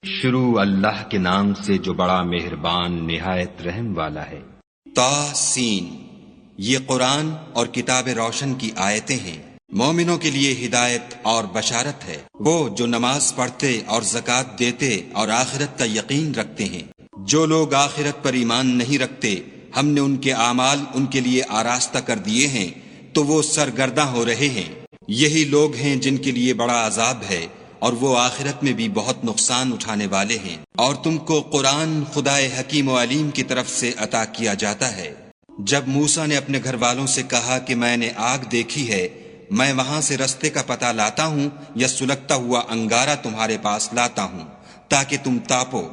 شروع اللہ کے نام سے جو بڑا مہربان نہایت رحم والا ہے۔ طاسین، یہ قرآن اور کتاب روشن کی آیتیں ہیں، مومنوں کے لیے ہدایت اور بشارت ہے۔ وہ جو نماز پڑھتے اور زکوٰۃ دیتے اور آخرت کا یقین رکھتے ہیں۔ جو لوگ آخرت پر ایمان نہیں رکھتے، ہم نے ان کے اعمال ان کے لیے آراستہ کر دیے ہیں تو وہ سرگرداں ہو رہے ہیں۔ یہی لوگ ہیں جن کے لیے بڑا عذاب ہے اور وہ آخرت میں بھی بہت نقصان اٹھانے والے ہیں۔ اور تم کو قرآن خدائے حکیم و علیم کی طرف سے عطا کیا جاتا ہے۔ جب موسیٰ نے اپنے گھر والوں سے کہا کہ میں نے آگ دیکھی ہے، میں وہاں سے رستے کا پتہ لاتا ہوں یا سلگتا ہوا انگارہ تمہارے پاس لاتا ہوں تاکہ تم تاپو۔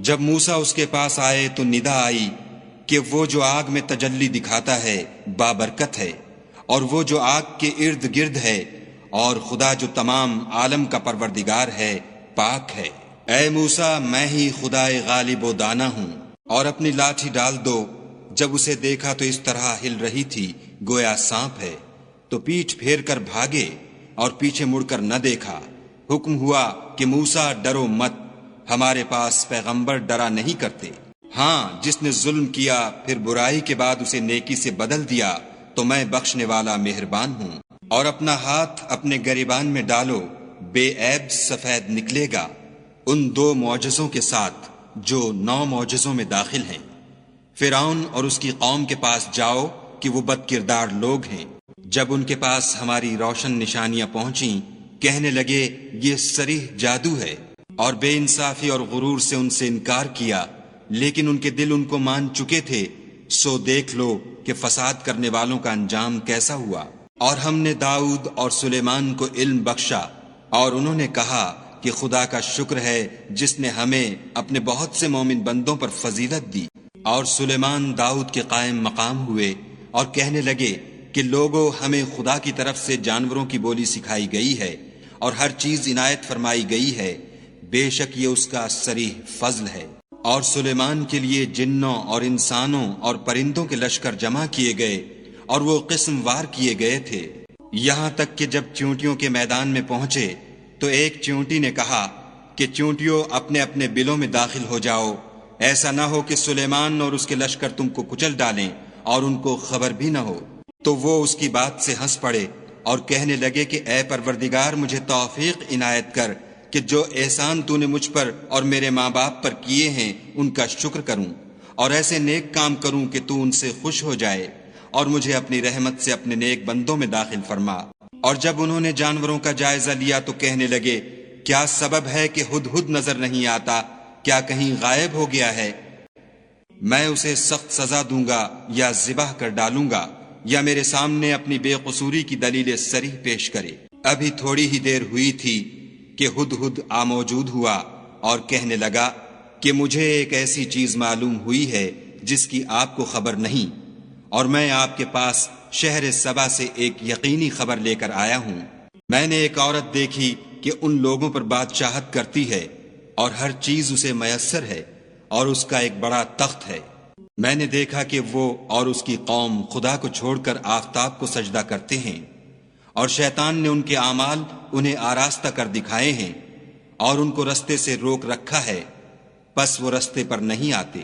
جب موسیٰ اس کے پاس آئے تو ندا آئی کہ وہ جو آگ میں تجلی دکھاتا ہے بابرکت ہے، اور وہ جو آگ کے ارد گرد ہے، اور خدا جو تمام عالم کا پروردگار ہے پاک ہے۔ اے موسیٰ، میں ہی خدائے غالب و دانا ہوں، اور اپنی لاٹھی ڈال دو۔ جب اسے دیکھا تو اس طرح ہل رہی تھی گویا سانپ ہے، تو پیٹھ پھیر کر بھاگے اور پیچھے مڑ کر نہ دیکھا۔ حکم ہوا کہ موسیٰ ڈرو مت، ہمارے پاس پیغمبر ڈرا نہیں کرتے۔ ہاں، جس نے ظلم کیا پھر برائی کے بعد اسے نیکی سے بدل دیا تو میں بخشنے والا مہربان ہوں۔ اور اپنا ہاتھ اپنے گریبان میں ڈالو، بے عیب سفید نکلے گا، ان 2 معجزوں کے ساتھ جو 9 معجزوں میں داخل ہیں۔ فرعون اور اس کی قوم کے پاس جاؤ کہ وہ بد کردار لوگ ہیں۔ جب ان کے پاس ہماری روشن نشانیاں پہنچیں، کہنے لگے یہ صریح جادو ہے، اور بے انصافی اور غرور سے ان سے انکار کیا، لیکن ان کے دل ان کو مان چکے تھے۔ سو دیکھ لو کہ فساد کرنے والوں کا انجام کیسا ہوا۔ اور ہم نے داؤد اور سلیمان کو علم بخشا، اور انہوں نے کہا کہ خدا کا شکر ہے جس نے ہمیں اپنے بہت سے مومن بندوں پر فضیلت دی۔ اور سلیمان داؤد کے قائم مقام ہوئے اور کہنے لگے کہ لوگوں، ہمیں خدا کی طرف سے جانوروں کی بولی سکھائی گئی ہے اور ہر چیز عنایت فرمائی گئی ہے، بے شک یہ اس کا صریح فضل ہے۔ اور سلیمان کے لیے جنوں اور انسانوں اور پرندوں کے لشکر جمع کیے گئے، اور وہ قسم وار کیے گئے تھے، یہاں تک کہ جب چیونٹیوں کے میدان میں پہنچے تو ایک چیونٹی نے کہا کہ چیونٹیوں اپنے اپنے بلوں میں داخل ہو جاؤ، ایسا نہ ہو کہ سلیمان اور اس کے لشکر تم کو کچل ڈالیں اور ان کو خبر بھی نہ ہو۔ تو وہ اس کی بات سے ہنس پڑے اور کہنے لگے کہ اے پروردگار، مجھے توفیق عنایت کر کہ جو احسان تو نے مجھ پر اور میرے ماں باپ پر کیے ہیں ان کا شکر کروں، اور ایسے نیک کام کروں کہ تو ان سے خوش ہو جائے، اور مجھے اپنی رحمت سے اپنے نیک بندوں میں داخل فرما۔ اور جب انہوں نے جانوروں کا جائزہ لیا تو کہنے لگے کیا سبب ہے کہ ہدہد نظر نہیں آتا؟ کیا کہیں غائب ہو گیا ہے؟ میں اسے سخت سزا دوں گا یا ذبح کر ڈالوں گا، یا میرے سامنے اپنی بے قصوری کی دلیل صریح پیش کرے۔ ابھی تھوڑی ہی دیر ہوئی تھی کہ ہدہد موجود ہوا اور کہنے لگا کہ مجھے ایک ایسی چیز معلوم ہوئی ہے جس کی آپ کو خبر نہیں، اور میں آپ کے پاس شہر سبا سے ایک یقینی خبر لے کر آیا ہوں۔ میں نے ایک عورت دیکھی کہ ان لوگوں پر بادشاہت کرتی ہے اور ہر چیز اسے میسر ہے، اور اس کا ایک بڑا تخت ہے۔ میں نے دیکھا کہ وہ اور اس کی قوم خدا کو چھوڑ کر آفتاب کو سجدہ کرتے ہیں، اور شیطان نے ان کے اعمال انہیں آراستہ کر دکھائے ہیں اور ان کو رستے سے روک رکھا ہے، پس وہ رستے پر نہیں آتے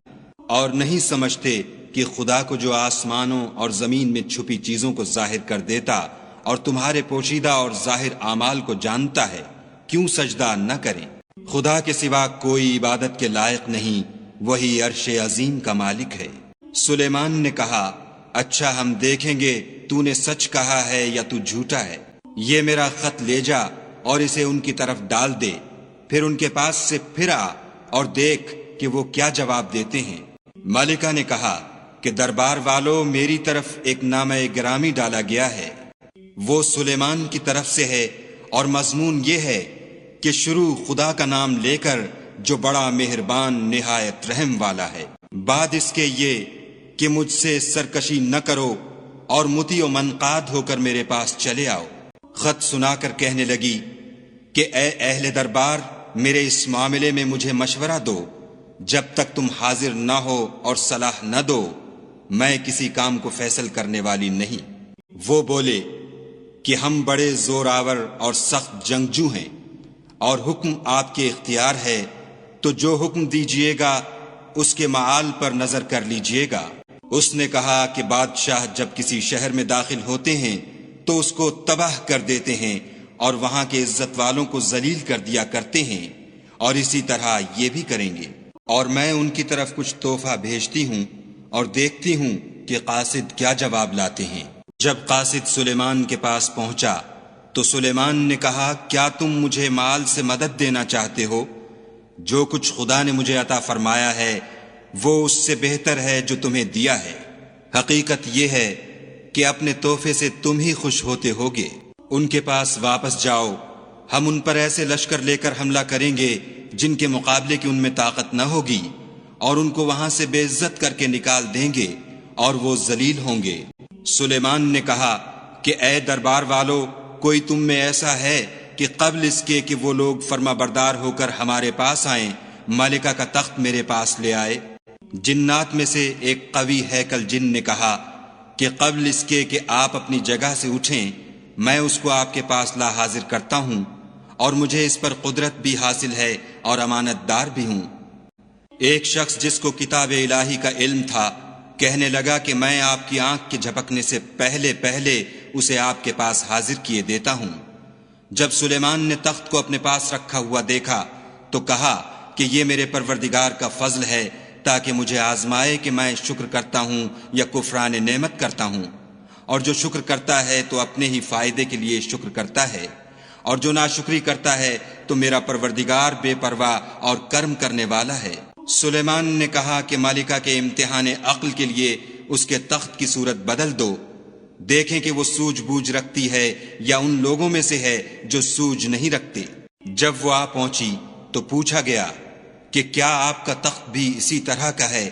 اور نہیں سمجھتے کہ خدا کو جو آسمانوں اور زمین میں چھپی چیزوں کو ظاہر کر دیتا اور تمہارے پوشیدہ اور ظاہر اعمال کو جانتا ہے، کیوں سجدہ نہ کریں؟ خدا کے سوا کوئی عبادت کے لائق نہیں، وہی عرش عظیم کا مالک ہے۔ سلیمان نے کہا اچھا، ہم دیکھیں گے تو نے سچ کہا ہے یا تو جھوٹا ہے۔ یہ میرا خط لے جا اور اسے ان کی طرف ڈال دے، پھر ان کے پاس سے پھر آ اور دیکھ کہ وہ کیا جواب دیتے ہیں۔ ملکہ نے کہا کہ دربار والوں، میری طرف ایک نامہ گرامی ڈالا گیا ہے، وہ سلیمان کی طرف سے ہے، اور مضمون یہ ہے کہ شروع خدا کا نام لے کر جو بڑا مہربان نہایت رحم والا ہے، بعد اس کے یہ کہ مجھ سے سرکشی نہ کرو اور مطیع و منقاد ہو کر میرے پاس چلے آؤ۔ خط سنا کر کہنے لگی کہ اے اہل دربار، میرے اس معاملے میں مجھے مشورہ دو، جب تک تم حاضر نہ ہو اور صلاح نہ دو میں کسی کام کو فیصل کرنے والی نہیں۔ وہ بولے کہ ہم بڑے زور آور اور سخت جنگجو ہیں، اور حکم آپ کے اختیار ہے، تو جو حکم دیجیے گا اس کے معال پر نظر کر لیجیے گا۔ اس نے کہا کہ بادشاہ جب کسی شہر میں داخل ہوتے ہیں تو اس کو تباہ کر دیتے ہیں اور وہاں کے عزت والوں کو ذلیل کر دیا کرتے ہیں، اور اسی طرح یہ بھی کریں گے۔ اور میں ان کی طرف کچھ تحفہ بھیجتی ہوں اور دیکھتی ہوں کہ قاصد کیا جواب لاتے ہیں۔ جب قاصد سلیمان کے پاس پہنچا تو سلیمان نے کہا، کیا تم مجھے مال سے مدد دینا چاہتے ہو؟ جو کچھ خدا نے مجھے عطا فرمایا ہے وہ اس سے بہتر ہے جو تمہیں دیا ہے۔ حقیقت یہ ہے کہ اپنے تحفے سے تم ہی خوش ہوتے ہوگے۔ ان کے پاس واپس جاؤ، ہم ان پر ایسے لشکر لے کر حملہ کریں گے جن کے مقابلے کی ان میں طاقت نہ ہوگی، اور ان کو وہاں سے بے عزت کر کے نکال دیں گے اور وہ ذلیل ہوں گے۔ سلیمان نے کہا کہ اے دربار والو، کوئی تم میں ایسا ہے کہ قبل اس کے کہ وہ لوگ فرما بردار ہو کر ہمارے پاس آئیں ملکہ کا تخت میرے پاس لے آئے؟ جنات میں سے ایک قوی ہیکل جن نے کہا کہ قبل اس کے کہ آپ اپنی جگہ سے اٹھیں میں اس کو آپ کے پاس لا حاضر کرتا ہوں، اور مجھے اس پر قدرت بھی حاصل ہے اور امانت دار بھی ہوں۔ ایک شخص جس کو کتاب الہی کا علم تھا کہنے لگا کہ میں آپ کی آنکھ کے جھپکنے سے پہلے اسے آپ کے پاس حاضر کیے دیتا ہوں۔ جب سلیمان نے تخت کو اپنے پاس رکھا ہوا دیکھا تو کہا کہ یہ میرے پروردگار کا فضل ہے تاکہ مجھے آزمائے کہ میں شکر کرتا ہوں یا کفران نعمت کرتا ہوں، اور جو شکر کرتا ہے تو اپنے ہی فائدے کے لیے شکر کرتا ہے، اور جو ناشکری کرتا ہے تو میرا پروردگار بے پرواہ اور کرم کرنے والا ہے۔ سلیمان نے کہا کہ مالکہ کے امتحان عقل کے لیے اس کے تخت کی صورت بدل دو، دیکھیں کہ وہ سوجھ بوجھ رکھتی ہے یا ان لوگوں میں سے ہے جو سوجھ نہیں رکھتے۔ جب وہ آ پہنچی تو پوچھا گیا کہ کیا آپ کا تخت بھی اسی طرح کا ہے؟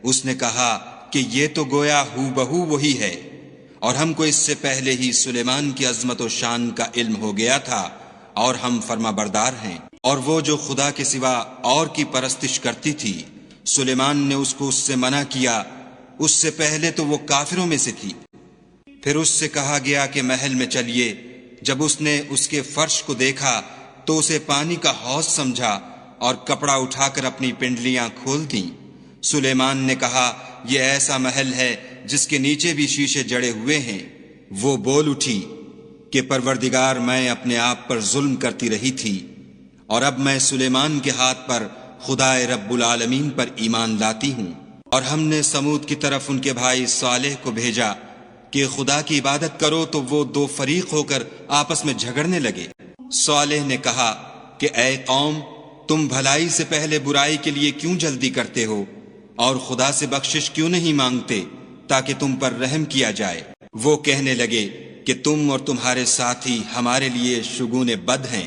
اس نے کہا کہ یہ تو گویا ہو بہو وہی ہے، اور ہم کو اس سے پہلے ہی سلیمان کی عظمت و شان کا علم ہو گیا تھا، اور ہم فرما بردار ہیں۔ اور وہ جو خدا کے سوا اور کی پرستش کرتی تھی سلیمان نے اس کو اس سے منع کیا، اس سے پہلے تو وہ کافروں میں سے تھی۔ پھر اس سے کہا گیا کہ محل میں چلیے۔ جب اس نے اس کے فرش کو دیکھا تو اسے پانی کا حوض سمجھا اور کپڑا اٹھا کر اپنی پنڈلیاں کھول دیں۔ سلیمان نے کہا یہ ایسا محل ہے جس کے نیچے بھی شیشے جڑے ہوئے ہیں۔ وہ بول اٹھی کہ پروردگار، میں اپنے آپ پر ظلم کرتی رہی تھی، اور اب میں سلیمان کے ہاتھ پر خدائے رب العالمین پر ایمان لاتی ہوں۔ اور ہم نے سمود کی طرف ان کے بھائی صالح کو بھیجا کہ خدا کی عبادت کرو، تو وہ دو فریق ہو کر آپس میں جھگڑنے لگے۔ صالح نے کہا کہ اے قوم، تم بھلائی سے پہلے برائی کے لیے کیوں جلدی کرتے ہو، اور خدا سے بخشش کیوں نہیں مانگتے تاکہ تم پر رحم کیا جائے؟ وہ کہنے لگے کہ تم اور تمہارے ساتھی ہمارے لیے شگون بد ہیں۔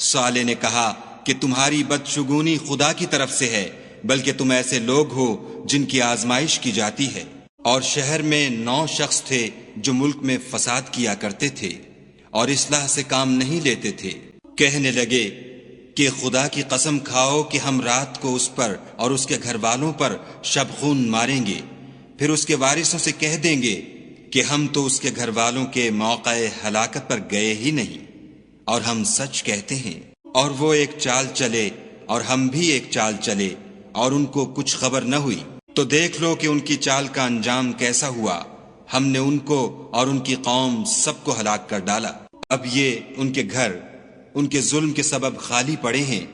صالح نے کہا کہ تمہاری بدشگونی خدا کی طرف سے ہے، بلکہ تم ایسے لوگ ہو جن کی آزمائش کی جاتی ہے۔ اور شہر میں 9 شخص تھے جو ملک میں فساد کیا کرتے تھے اور اصلاح سے کام نہیں لیتے تھے۔ کہنے لگے کہ خدا کی قسم کھاؤ کہ ہم رات کو اس پر اور اس کے گھر والوں پر شبخون ماریں گے، پھر اس کے وارثوں سے کہہ دیں گے کہ ہم تو اس کے گھر والوں کے موقع ہلاکت پر گئے ہی نہیں، اور ہم سچ کہتے ہیں۔ اور وہ ایک چال چلے اور ہم بھی ایک چال چلے، اور ان کو کچھ خبر نہ ہوئی۔ تو دیکھ لو کہ ان کی چال کا انجام کیسا ہوا۔ ہم نے ان کو اور ان کی قوم سب کو ہلاک کر ڈالا۔ اب یہ ان کے گھر ان کے ظلم کے سبب خالی پڑے ہیں۔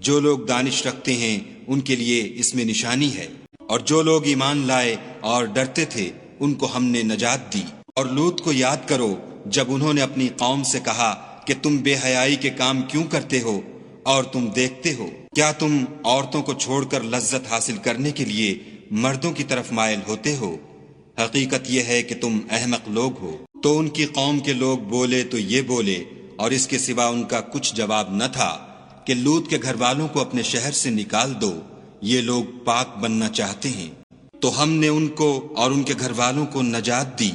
جو لوگ دانش رکھتے ہیں ان کے لیے اس میں نشانی ہے، اور جو لوگ ایمان لائے اور ڈرتے تھے ان کو ہم نے نجات دی۔ اور لوط کو یاد کرو جب انہوں نے اپنی قوم سے کہا کہ تم بے حیائی کے کام کیوں کرتے ہو، اور تم دیکھتے ہو کیا تم عورتوں کو چھوڑ کر لذت حاصل کرنے کے لیے مردوں کی طرف مائل ہوتے ہو؟ حقیقت یہ ہے کہ تم احمق لوگ ہو۔ تو ان کی قوم کے لوگ بولے تو یہ بولے، اور اس کے سوا ان کا کچھ جواب نہ تھا کہ لوط کے گھر والوں کو اپنے شہر سے نکال دو، یہ لوگ پاک بننا چاہتے ہیں۔ تو ہم نے ان کو اور ان کے گھر والوں کو نجات دی،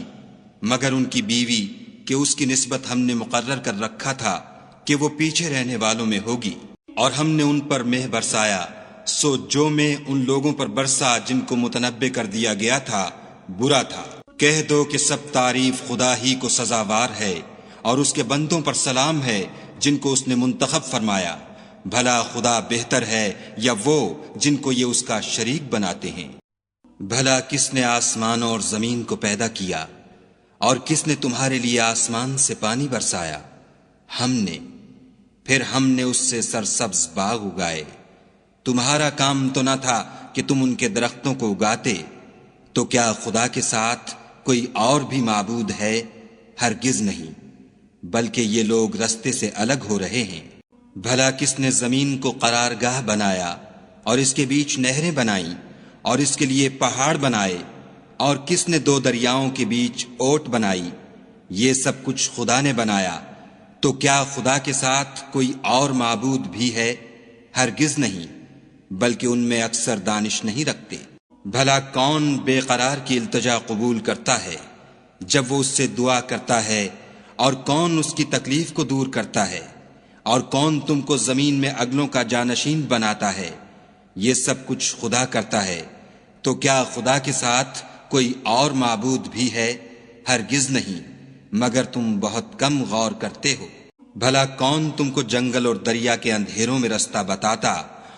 مگر ان کی بیوی کہ اس کی نسبت ہم نے مقرر کر رکھا تھا کہ وہ پیچھے رہنے والوں میں ہوگی۔ اور ہم نے ان پر مہ برسایا، سو جو مہ ان لوگوں پر برسا جن کو متنبع کر دیا گیا تھا برا تھا۔ کہہ دو کہ سب تعریف خدا ہی کو سزاوار ہے، اور اس کے بندوں پر سلام ہے جن کو اس نے منتخب فرمایا۔ بھلا خدا بہتر ہے یا وہ جن کو یہ اس کا شریک بناتے ہیں؟ بھلا کس نے آسمانوں اور زمین کو پیدا کیا، اور کس نے تمہارے لیے آسمان سے پانی برسایا؟ ہم نے، پھر ہم نے اس سے سرسبز باغ اگائے۔ تمہارا کام تو نہ تھا کہ تم ان کے درختوں کو اگاتے، تو کیا خدا کے ساتھ کوئی اور بھی معبود ہے؟ ہرگز نہیں، بلکہ یہ لوگ رستے سے الگ ہو رہے ہیں۔ بھلا کس نے زمین کو قرارگاہ بنایا اور اس کے بیچ نہریں بنائیں اور اس کے لیے پہاڑ بنائے، اور کس نے دو دریاؤں کے بیچ اوٹ بنائی؟ یہ سب کچھ خدا نے بنایا، تو کیا خدا کے ساتھ کوئی اور معبود بھی ہے؟ ہرگز نہیں، بلکہ ان میں اکثر دانش نہیں رکھتے۔ بھلا کون بے قرار کی التجا قبول کرتا ہے جب وہ اس سے دعا کرتا ہے، اور کون اس کی تکلیف کو دور کرتا ہے، اور کون تم کو زمین میں اگلوں کا جانشین بناتا ہے؟ یہ سب کچھ خدا کرتا ہے، تو کیا خدا کے ساتھ کوئی اور معبود بھی ہے؟ ہرگز نہیں، مگر تم بہت کم غور کرتے ہو۔ بھلا کون تم کو جنگل اور دریا کے اندھیروں میں رستہ بتاتا،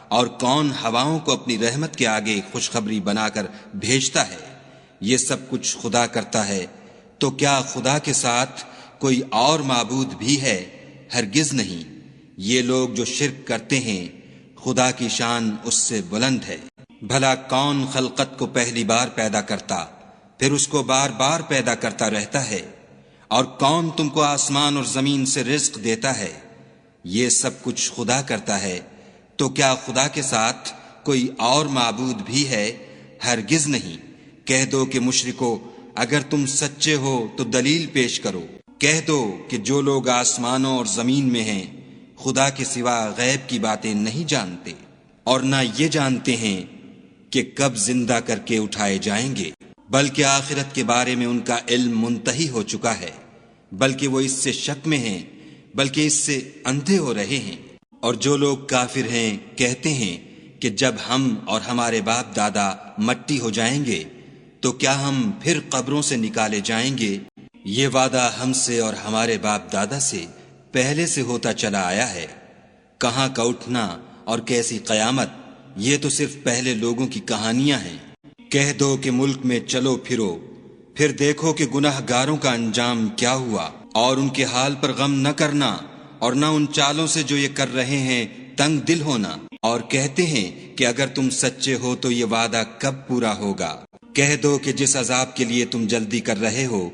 اور کون ہواؤں کو اپنی رحمت کے آگے خوشخبری بنا کر بھیجتا ہے؟ یہ سب کچھ خدا کرتا ہے، تو کیا خدا کے ساتھ کوئی اور معبود بھی ہے؟ ہرگز نہیں۔ یہ لوگ جو شرک کرتے ہیں، خدا کی شان اس سے بلند ہے۔ بھلا کون خلقت کو پہلی بار پیدا کرتا، پھر اس کو بار بار پیدا کرتا رہتا ہے؟ اور کون تم کو آسمان اور زمین سے رزق دیتا ہے؟ یہ سب کچھ خدا کرتا ہے، تو کیا خدا کے ساتھ کوئی اور معبود بھی ہے؟ ہرگز نہیں۔ کہہ دو کہ مشرکو، اگر تم سچے ہو تو دلیل پیش کرو۔ کہہ دو کہ جو لوگ آسمانوں اور زمین میں ہیں خدا کے سوا غیب کی باتیں نہیں جانتے، اور نہ یہ جانتے ہیں کہ کب زندہ کر کے اٹھائے جائیں گے، بلکہ آخرت کے بارے میں ان کا علم منتہی ہو چکا ہے، بلکہ وہ اس سے شک میں ہیں، بلکہ اس سے اندھے ہو رہے ہیں۔ اور جو لوگ کافر ہیں کہتے ہیں کہ جب ہم اور ہمارے باپ دادا مٹی ہو جائیں گے تو کیا ہم پھر قبروں سے نکالے جائیں گے؟ یہ وعدہ ہم سے اور ہمارے باپ دادا سے پہلے سے ہوتا چلا آیا ہے۔ کہاں کا اٹھنا اور کیسی قیامت، یہ تو صرف پہلے لوگوں کی کہانیاں ہیں۔ کہہ دو کہ ملک میں چلو پھرو، پھر دیکھو کہ گناہ گاروں کا انجام کیا ہوا، اور ان کے حال پر غم نہ کرنا، اور نہ ان چالوں سے جو یہ کر رہے ہیں تنگ دل ہونا، اور کہتے ہیں کہ اگر تم سچے ہو تو یہ وعدہ کب پورا ہوگا؟ کہہ دو کہ جس عذاب کے لیے تم جلدی کر رہے ہو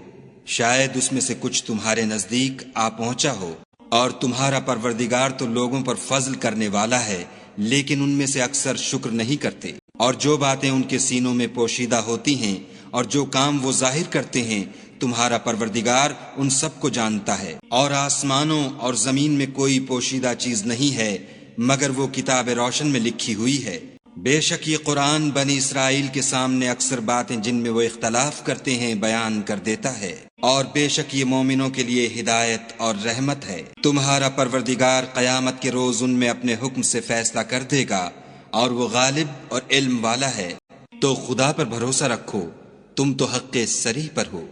شاید اس میں سے کچھ تمہارے نزدیک آ پہنچا ہو، اور تمہارا پروردگار تو لوگوں پر فضل کرنے والا ہے، لیکن ان میں سے اکثر شکر نہیں کرتے۔ اور جو باتیں ان کے سینوں میں پوشیدہ ہوتی ہیں اور جو کام وہ ظاہر کرتے ہیں، تمہارا پروردگار ان سب کو جانتا ہے۔ اور آسمانوں اور زمین میں کوئی پوشیدہ چیز نہیں ہے مگر وہ کتاب روشن میں لکھی ہوئی ہے۔ بے شک یہ قرآن بنی اسرائیل کے سامنے اکثر باتیں جن میں وہ اختلاف کرتے ہیں بیان کر دیتا ہے، اور بے شک یہ مومنوں کے لیے ہدایت اور رحمت ہے۔ تمہارا پروردگار قیامت کے روز ان میں اپنے حکم سے فیصلہ کر دے گا، اور وہ غالب اور علم والا ہے۔ تو خدا پر بھروسہ رکھو، تم تو حق صریح پر ہو۔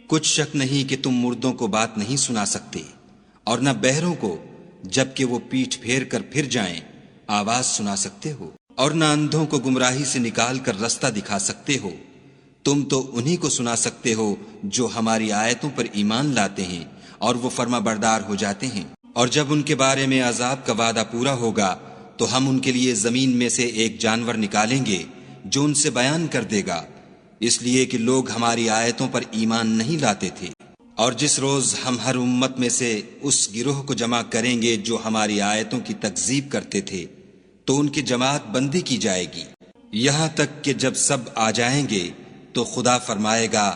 کچھ شک نہیں کہ تم مردوں کو بات نہیں سنا سکتے، اور نہ بہروں کو جبکہ وہ پیٹھ پھیر کر پھر جائیں آواز سنا سکتے ہو، اور نہ اندھوں کو گمراہی سے نکال کر رستہ دکھا سکتے ہو۔ تم تو انہی کو سنا سکتے ہو جو ہماری آیتوں پر ایمان لاتے ہیں اور وہ فرما بردار ہو جاتے ہیں۔ اور جب ان کے بارے میں عذاب کا وعدہ پورا ہوگا تو ہم ان کے لیے زمین میں سے ایک جانور نکالیں گے جو ان سے بیان کر دے گا، اس لیے کہ لوگ ہماری آیتوں پر ایمان نہیں لاتے تھے۔ اور جس روز ہم ہر امت میں سے اس گروہ کو جمع کریں گے جو ہماری آیتوں کی تکذیب کرتے تھے تو ان کی جماعت بندی کی جائے گی، یہاں تک کہ جب سب آ جائیں گے تو خدا فرمائے گا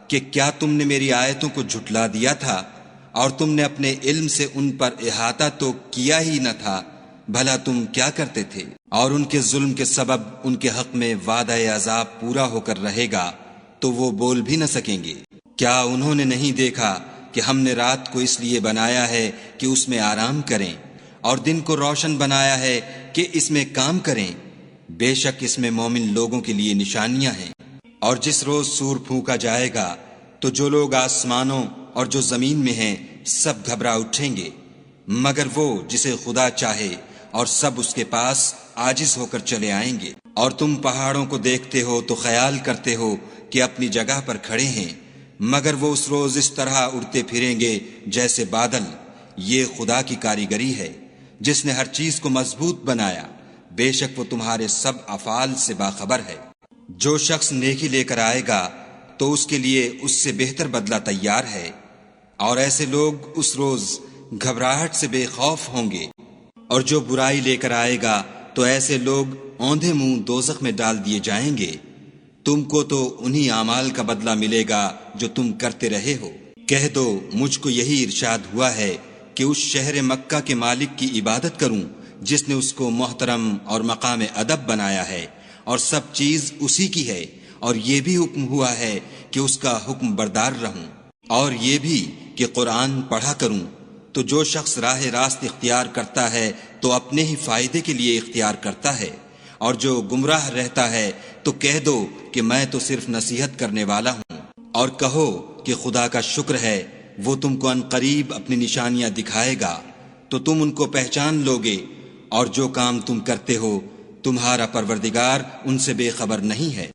کہ کیا تم نے میری آیتوں کو جھٹلا دیا تھا اور تم نے اپنے علم سے ان پر احاطہ تو کیا ہی نہ تھا؟ بھلا تم کیا کرتے تھے؟ اور ان کے ظلم کے سبب ان کے حق میں وعدہ عذاب پورا ہو کر رہے گا تو وہ بول بھی نہ سکیں گے۔ کیا انہوں نے نہیں دیکھا کہ ہم نے رات کو اس لیے بنایا ہے کہ اس میں آرام کریں، اور دن کو روشن بنایا ہے کہ اس میں کام کریں؟ بے شک اس میں مومن لوگوں کے لیے نشانیاں ہیں۔ اور جس روز سور پھونکا جائے گا تو جو لوگ آسمانوں اور جو زمین میں ہیں سب گھبرا اٹھیں گے، مگر وہ جسے خدا چاہے اور سب اس کے پاس عاجز ہو کر چلے آئیں گے۔ اور تم پہاڑوں کو دیکھتے ہو تو خیال کرتے ہو کہ اپنی جگہ پر کھڑے ہیں، مگر وہ اس روز اس طرح اڑتے پھریں گے جیسے بادل۔ یہ خدا کی کاریگری ہے جس نے ہر چیز کو مضبوط بنایا، بے شک وہ تمہارے سب افعال سے باخبر ہے۔ جو شخص نیکی لے کر آئے گا تو اس کے لیے اس سے بہتر بدلہ تیار ہے، اور ایسے لوگ اس روز گھبراہٹ سے بے خوف ہوں گے۔ اور جو برائی لے کر آئے گا تو ایسے لوگ اوندھے منہ دوزخ میں ڈال دیے جائیں گے۔ تم کو تو انہی اعمال کا بدلہ ملے گا جو تم کرتے رہے ہو۔ کہہ دو مجھ کو یہی ارشاد ہوا ہے کہ اس شہر مکہ کے مالک کی عبادت کروں جس نے اس کو محترم اور مقام ادب بنایا ہے، اور سب چیز اسی کی ہے، اور یہ بھی حکم ہوا ہے کہ اس کا حکم بردار رہوں، اور یہ بھی کہ قرآن پڑھا کروں۔ تو جو شخص راہ راست اختیار کرتا ہے تو اپنے ہی فائدے کے لیے اختیار کرتا ہے، اور جو گمراہ رہتا ہے تو کہہ دو کہ میں تو صرف نصیحت کرنے والا ہوں۔ اور کہو کہ خدا کا شکر ہے وہ تم کو عنقریب اپنی نشانیاں دکھائے گا تو تم ان کو پہچان لوگے، اور جو کام تم کرتے ہو تمہارا پروردگار ان سے بے خبر نہیں ہے۔